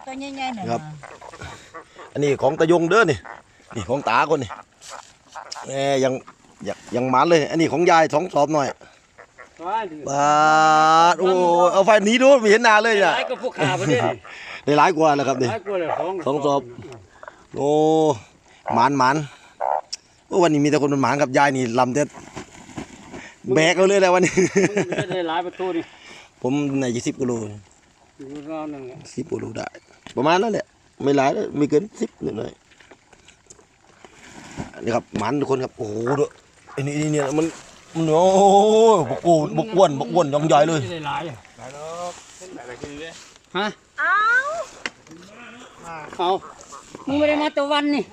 ตัวใหญ่ๆหน่อย ครับอันนี้ของตะยงเด้อนี่ของตาคนนี่ยังหมันเลยอันนี้ของยาย2 สอบหน่อยบาดโอ้เอาไฟหนีดูไม่เห็นหน้าเลยอ่ะ หลายก็พวกขาไปเนี่ย ได้หลายกว่าแล้วครับนี่ หลายกว่าเลยสองสอบโอ้หมันวันนี้มีแต่คนมันหมันกับยายนี่ลำเด็ดแบกเอาเลยแหละวันนี้ มันได้หลายประตูนี่ ผมใน20 กิโล อยู่รอบนึง 10 กิโลได้ประมาณนั้นแหละไม่หลายเลยไม่เกิน10นิดหน่อยนี่ครับหมันทุกคนครับโอ้โหดูไอ้นี่เนี่ยมันโอ้บกอ้วนยองใหญ่เลย ได้หลาย ฮะ เอา เอามึงไม่ได้มาตะวันนี่